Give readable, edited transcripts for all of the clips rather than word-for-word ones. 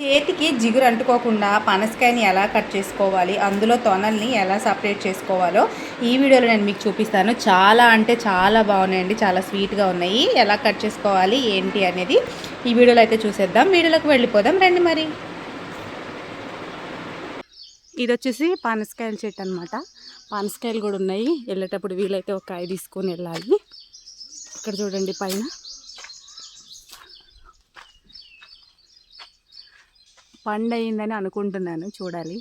చేతికి జిగురు అంటుకోకుండా పనసకాయని ఎలా కట్ చేసుకోవాలి, అందులో తొనల్ని ఎలా సపరేట్ చేసుకోవాలో ఈ వీడియోలో నేను మీకు చూపిస్తాను. చాలా అంటే చాలా బాగున్నాయండి, చాలా స్వీట్గా ఉన్నాయి. ఎలా కట్ చేసుకోవాలి ఏంటి అనేది ఈ వీడియోలో అయితే చూసేద్దాం. వీడియోలోకి వెళ్ళిపోదాం రండి. మరి ఇది వచ్చేసి పనసకాయల చెట్టు అనమాట. పనసకాయలు కూడా ఉన్నాయి. వెళ్ళేటప్పుడు వీలైతే ఒక కాయ తీసుకొని వెళ్ళాలి. ఇక్కడ చూడండి పైన పండు అయిందని అనుకుంటున్నాను, చూడాలి.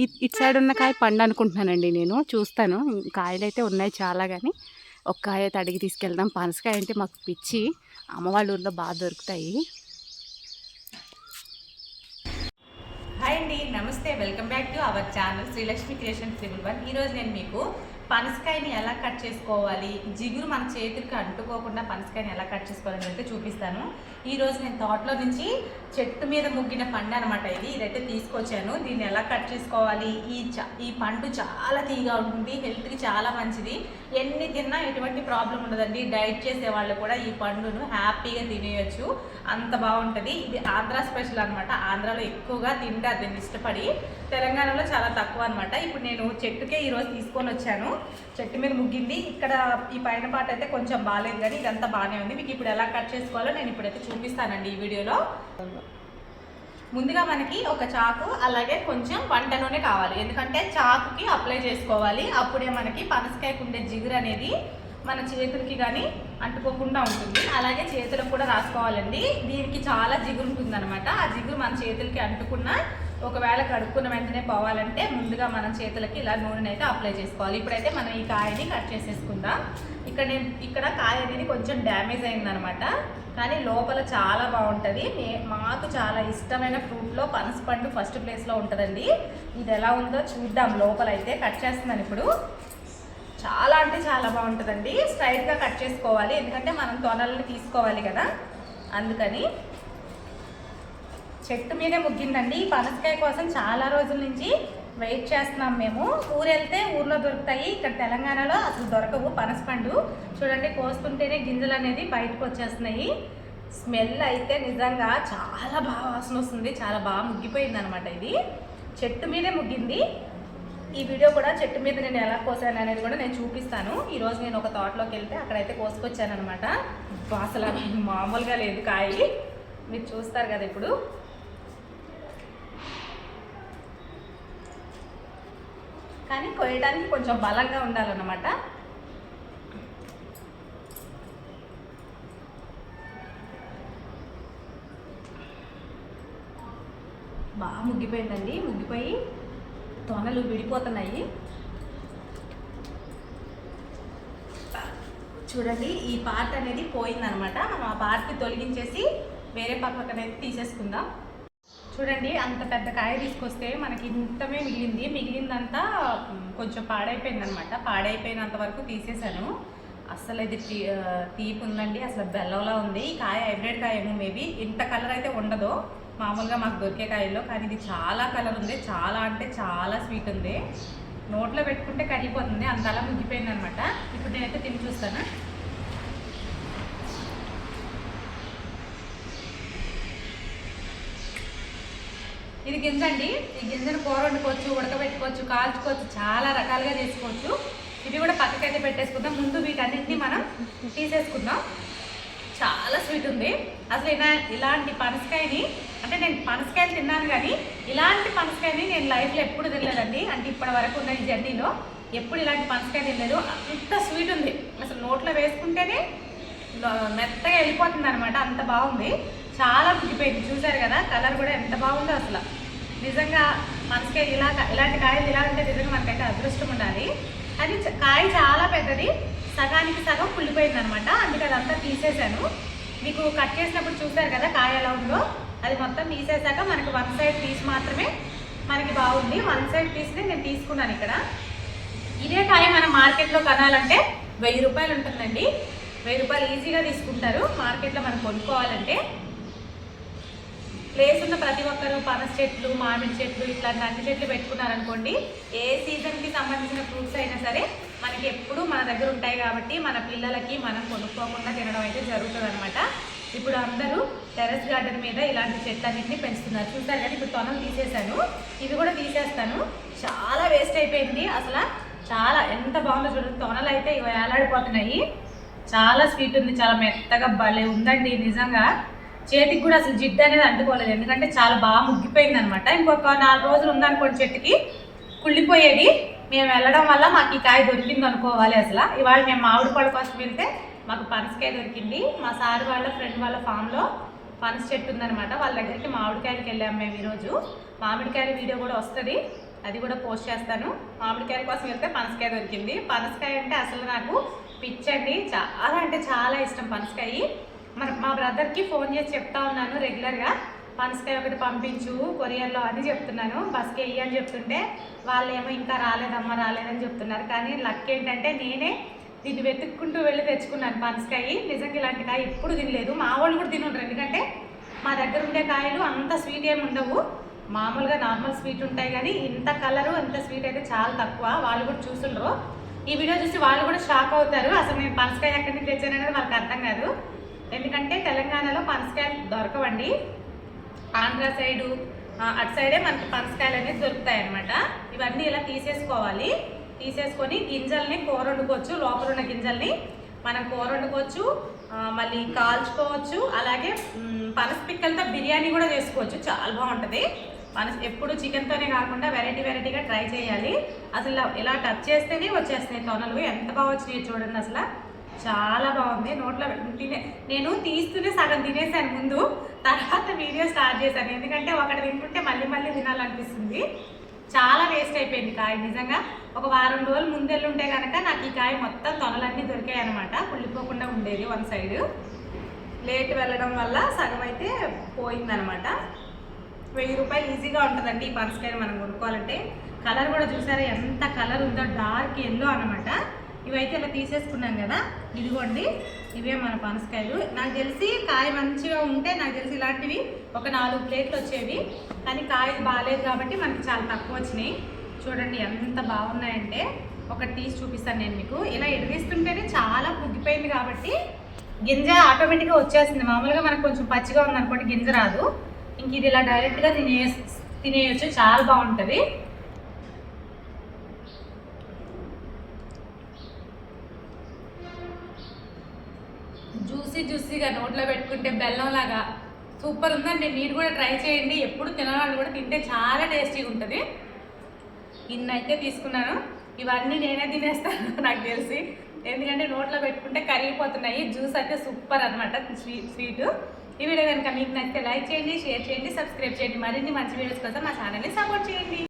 ఇటు సైడ్ ఉన్న కాయ పండు అనుకుంటున్నానండి, నేను చూస్తాను. కాయలు అయితే ఉన్నాయి చాలా, కానీ ఒక కాయ అయితే అడిగి తీసుకెళ్దాం. పనసకాయ అంటే మాకు పిచ్చి, అమ్మ వాళ్ళ ఊర్లో బాగా దొరుకుతాయి. హాయ్ అండి, నమస్తే, welcome back to our channel Srilakshmi creation 1. ఈరోజు నేను మీకు పనసకాయని ఎలా కట్ చేసుకోవాలి, జిగురు మన చేతులకి అంటుకోకుండా పనసకాయని ఎలా కట్ చేసుకోవాలని అయితే చూపిస్తాను. ఈరోజు నేను తోటలో నుంచి చెట్టు మీద ముగ్గిన పండు అనమాట. ఇదైతే తీసుకొచ్చాను. దీన్ని ఎలా కట్ చేసుకోవాలి, ఈ పండు చాలా తీగా ఉంటుంది, హెల్త్కి చాలా మంచిది. ఎన్ని తిన్నా ఎటువంటి ప్రాబ్లం ఉండదండి. డైట్ చేసే వాళ్ళు కూడా ఈ పండును హ్యాపీగా తినేయచ్చు, అంత బాగుంటుంది. ఇది ఆంధ్ర స్పెషల్ అనమాట. ఆంధ్రాలో ఎక్కువగా తింటారు దీన్ని ఇష్టపడి, తెలంగాణలో చాలా తక్కువ అనమాట. ఇప్పుడు నేను చెట్టుకే ఈరోజు తీసుకొని వచ్చాను. చెట్టు మీద ముగ్గింది. ఇక్కడ ఈ పైన పాట అయితే కొంచెం బాగాలేదు, కానీ ఇదంతా బాగానే ఉంది. మీకు ఇప్పుడు ఎలా కట్ చేసుకోవాలో నేను ఇప్పుడైతే చూపిస్తానండి ఈ వీడియోలో. ముందుగా మనకి ఒక చాకు, అలాగే కొంచెం వంట నూనె కావాలి. ఎందుకంటే చాకుకి అప్లై చేసుకోవాలి, అప్పుడే మనకి పనసకాయకు ఉండే జిగురు అనేది మన చేతులకి కానీ అంటుకోకుండా ఉంటుంది. అలాగే చేతులకు కూడా రాసుకోవాలండి. దీనికి చాలా జిగురు ఉంటుందన్నమాట. ఆ జిగురు మన చేతులకి అంటుకున్న, ఒకవేళ కడుక్కున్న వెంటనే పోవాలంటే ముందుగా మనం చేతులకి ఇలా నూనె అయితే అప్లై చేసుకోవాలి. ఇప్పుడైతే మనం ఈ కాయని కట్ చేసేసుకుందాం. ఇక్కడ కాయ అనేది కొంచెం డ్యామేజ్ అయిందనమాట, కానీ లోపల చాలా బాగుంటుంది. మాకు చాలా ఇష్టమైన ఫ్రూట్లో పనస పండు ఫస్ట్ ప్లేస్లో ఉంటుందండి. ఇది ఎలా ఉందో చూద్దాం. లోపల అయితే కట్ చేస్తున్నాను ఇప్పుడు. చాలా అంటే చాలా బాగుంటుందండి. స్ట్రైట్గా కట్ చేసుకోవాలి, ఎందుకంటే మనం తొనల్ని తీసుకోవాలి కదా, అందుకని. చెట్టు మీదే ముగ్గిందండి. ఈ పనసకాయ కోసం చాలా రోజుల నుంచి వెయిట్ చేస్తున్నాం మేము. ఊరు వెళ్తే ఊర్లో దొరుకుతాయి, ఇక్కడ తెలంగాణలో అసలు దొరకవు. పనసపండు చూడండి, కోస్తుంటేనే గింజలు అనేది బయటకు వచ్చేస్తున్నాయి. స్మెల్ అయితే నిజంగా చాలా బాగా వాసన వస్తుంది. చాలా బాగా ముగ్గిపోయింది అనమాట. ఇది చెట్టు మీదే ముగ్గింది. ఈ వీడియో కూడా చెట్టు మీద నేను ఎలా కోసాను అనేది కూడా నేను చూపిస్తాను. ఈరోజు నేను ఒక తోటలోకి వెళ్తే అక్కడైతే కోసుకొచ్చాను అనమాట. అసలు మామూలుగా లేదు కాయ, మీరు చూస్తారు కదా ఇప్పుడు. కానీ కోయడానికి కొంచెం బలంగా ఉండాలన్నమాట. బాగా ముగ్గిపోయిందండి. ముగ్గిపోయి తొనలు విడిపోతున్నాయి. చూడండి, ఈ పార్ట్ అనేది పోయిందనమాట. మనం ఆ పార్ట్ని తొలగించేసి వేరే పక్కనైతే తీసేసుకుందాం. చూడండి, అంత పెద్ద కాయ తీసుకొస్తే మనకి ఇంతమే మిగిలిందంతా కొంచెం పాడైపోయిందనమాట. పాడైపోయినంత వరకు తీసేసాను. అసలు ఇది తీపి ఉందండి, అసలు బెల్లంలా ఉంది. ఈ కాయ హైబ్రిడ్ కాయ ఏమో, మేబీ ఇంత కలర్ అయితే ఉండదు మామూలుగా మాకు దొరికే కాయల్లో, కానీ ఇది చాలా కలర్ ఉంది. చాలా అంటే చాలా స్వీట్ ఉంది. నోట్లో పెట్టుకుంటే కరిగిపోతుంది, అంతలా ముగ్గిపోయింది అనమాట. ఇప్పుడు నేనైతే తిని చూస్తాను. ఇది గింజ అండి. ఈ గింజను కూర వండుకోవచ్చు, ఉడకబెట్టుకోవచ్చు, కాల్చుకోవచ్చు, చాలా రకాలుగా చేసుకోవచ్చు. ఇవి కూడా పక్కకైతే పెట్టేసుకుందాం. ముందు వీటన్నింటినీ మనం తీసేసుకుందాం. చాలా స్వీట్ ఉంది. అసలు ఇలాంటి పనసకాయని, అంటే నేను పనసకాయలు తిన్నాను, కానీ ఇలాంటి పనసకాయని నేను లైఫ్లో ఎప్పుడు తినలేదండి. అంటే ఇప్పటి వరకు ఉన్న ఈ జర్నీలో ఎప్పుడు ఇలాంటి పనసకాయ తినలేదు. అంత స్వీట్ ఉంది. అసలు నోట్లో వేసుకుంటేనే మెత్తగా వెళ్ళిపోతుంది అనమాట, అంత బాగుంది. చాలా ముగ్గిపోయింది. చూసారు కదా, కలర్ కూడా ఎంత బాగుందో అసలు. నిజంగా పనసకాయ ఇలాంటి కాయలు ఇలా ఉంటే నిజంగా మనకైతే అదృష్టం ఉండాలి. అది కాయ చాలా పెద్దది, సగానికి సగం కుళ్ళిపోయింది అనమాట. అందుకే అదంతా తీసేసాను. మీకు కట్ చేసినప్పుడు చూసారు కదా కాయ ఎలా ఉందో. అది మొత్తం తీసేసాక మనకి వన్ సైడ్ పీస్ మాత్రమే మనకి బాగుంది. వన్ సైడ్ పీస్ని నేను తీసుకున్నాను ఇక్కడ. ఇదే కాయ మనం మార్కెట్లో కొనాలంటే 1000 రూపాయలు ఉంటుందండి. 1000 రూపాయలు ఈజీగా తీసుకుంటారు మార్కెట్లో మనం కొనుక్కోవాలంటే. ప్లేస్ ఉన్న ప్రతి ఒక్కరు పనస చెట్లు, మామిడి చెట్లు, ఇట్లాంటి అన్ని చెట్లు పెట్టుకున్నారనుకోండి, ఏ సీజన్కి సంబంధించిన ఫ్రూట్స్ అయినా సరే మనకి ఎప్పుడు మన దగ్గర ఉంటాయి కాబట్టి మన పిల్లలకి మనం కొనుక్కోకుండా తినడం అయితే జరుగుతుంది అనమాట. ఇప్పుడు అందరూ టెర్రస్ గార్డెన్ మీద ఇలాంటి చెట్లన్నింటినీ పెంచుతున్నారు. చూస్తారు కానీ ఇప్పుడు తొనలు తీసేసాను, ఇవి కూడా తీసేస్తాను. చాలా వేస్ట్ అయిపోయింది అసలు. చాలా ఎంత బాగుందో చూడండి, తొనలు అయితే ఇవి వేలాడిపోతున్నాయి. చాలా స్వీట్ ఉంది, చాలా మెత్తగా భలే ఉందండి నిజంగా. చేతికి కూడా అసలు జిడ్డు అనేది అంటుకోలేదు, ఎందుకంటే చాలా బాగా ముగ్గిపోయింది అనమాట. ఇంకొక 4 రోజులు ఉందనుకోండి చెట్టుకి కుళ్ళిపోయేది. మేము వెళ్ళడం వల్ల మాకు ఈ కాయ దొరికింది అనుకోవాలి అసలు. ఇవాళ మేము మామిడి పళ్ళ కోసం వెళ్తే మాకు పనసకాయ దొరికింది. మా సార్ వాళ్ళ ఫ్రెండ్ వాళ్ళ ఫామ్లో పనస చెట్టు ఉందనమాట, వాళ్ళ దగ్గరికి మామిడికాయలకి వెళ్ళాము మేము ఈరోజు. మామిడికాయల వీడియో కూడా వస్తుంది, అది కూడా పోస్ట్ చేస్తాను. మామిడికాయల కోసం వెళ్తే పనసకాయ దొరికింది. పనసకాయ అంటే అసలు నాకు పిచ్చండి, చాలా అంటే చాలా ఇష్టం పనసకాయ. మా బ్రదర్కి ఫోన్ చేసి చెప్తా ఉన్నాను రెగ్యులర్గా, పనసకాయ ఒకటి పంపించు కొరియర్లో అని చెప్తున్నాను. బస్కి వెయ్యి అని చెప్తుంటే వాళ్ళేమో ఇంకా రాలేదమ్మా రాలేదని చెప్తున్నారు. కానీ లక్ ఏంటంటే నేనే దీన్ని వెతుక్కుంటూ వెళ్ళి తెచ్చుకున్నాను పనసకాయ. నిజంగా ఇలాంటి కాయ ఎప్పుడు తినలేదు, మా వాళ్ళు కూడా తినుంటారు. ఎందుకంటే మా దగ్గర ఉండే కాయలు అంత స్వీట్ ఏమి ఉండవు, మామూలుగా నార్మల్ స్వీట్ ఉంటాయి. కానీ ఇంత కలరు ఇంత స్వీట్ అయితే చాలా తక్కువ. వాళ్ళు కూడా చూసుండ్రు, ఈ వీడియో చూసి వాళ్ళు కూడా షాక్ అవుతారు. అసలు నేను పనసకాయ ఎక్కడి నుంచి తెచ్చాననేది వాళ్ళకి అర్థం కాదు. ఎందుకంటే తెలంగాణలో పనసకాయలు దొరకవండి, ఆంధ్ర సైడు అటు సైడే మనకి పనసకాయలు అనేది దొరుకుతాయి అన్నమాట. ఇవన్నీ ఇలా తీసేసుకోవాలి. తీసేసుకొని గింజల్ని కూర వండుకోవచ్చు, లోపల ఉన్న గింజల్ని మనం కూర వండుకోవచ్చు, మళ్ళీ కాల్చుకోవచ్చు. అలాగే పనస పిక్కలతో బిర్యానీ కూడా చేసుకోవచ్చు, చాలా బాగుంటుంది. ఎప్పుడు చికెన్తోనే కాకుండా వెరైటీగా ట్రై చేయాలి. అసలు ఇలా టచ్ చేస్తేనే వచ్చేస్తాయి తొనలు, ఎంత బాగా వచ్చినాయి చూడండి. అసలు చాలా బాగుంది. నోట్లో నేను తీస్తూనే సగం తినేసాను ముందు, తర్వాత వీడియో స్టార్ట్ చేశాను. ఎందుకంటే ఒకటి తింటుంటే మళ్ళీ తినాలనిపిస్తుంది. చాలా వేస్ట్ అయిపోయింది కాయ నిజంగా. ఒక వారం రోజులు ముందెళ్ళుంటే కనుక నాకు ఈ కాయ మొత్తం తొనలన్నీ దొరికాయి అనమాట, కుళ్ళిపోకుండా ఉండేది. వన్ సైడ్ లేట్ వెళ్ళడం వల్ల సగం అయితే పోయిందనమాట. 1000 రూపాయలు ఈజీగా ఉంటుందండి ఈ పనసకాయలు మనం కొనుక్కోవాలంటే. కలర్ కూడా చూసారా ఎంత కలర్ ఉందో, డార్క్ ఎల్లో అనమాట. ఇవైతే ఇలా తీసేసుకున్నాం కదా, ఇదిగోండి ఇవే మన పనసకాయలు. నాకు తెలిసి కాయ మంచిగా ఉంటే నాకు తెలిసి ఇలాంటివి ఒక 4 ప్లేట్లు వచ్చేవి. కానీ కాయ బాగాలేదు కాబట్టి మనకి చాలా తక్కువ వచ్చినాయి. చూడండి ఎంత బాగున్నాయంటే, ఒకటి తీసి చూపిస్తాను నేను మీకు. ఇలా ఎదిరిస్తుంటేనే చాలా పుగ్గిపోయింది కాబట్టి గింజ ఆటోమేటిక్గా వచ్చేస్తుంది. మామూలుగా మనకు కొంచెం పచ్చిగా ఉందనుకోండి గింజ రాదు. ఇంక ఇది ఇలా డైరెక్ట్గా తినేయచ్చు, చాలా బాగుంటుంది. జ్యూసీగా నోట్లో పెట్టుకుంటే బెల్లంలాగా సూపర్ ఉందండి. మీరు కూడా ట్రై చేయండి, ఎప్పుడు తినాలని కూడా తింటే చాలా టేస్టీగా ఉంటుంది. ఇన్నైతే తీసుకున్నాను, ఇవన్నీ నేనే తినేస్తాను నాకు తెలిసి, ఎందుకంటే నోట్లో పెట్టుకుంటే కరిగిపోతున్నాయి. జ్యూస్ అయితే సూపర్ అనమాట, స్వీట్. ఈ వీడియో కనుక మీకు నచ్చితే లైక్ చేయండి, షేర్ చేయండి, సబ్స్క్రైబ్ చేయండి. మరిన్ని మంచి వీడియోస్ కోసం మా ఛానల్ని సపోర్ట్ చేయండి.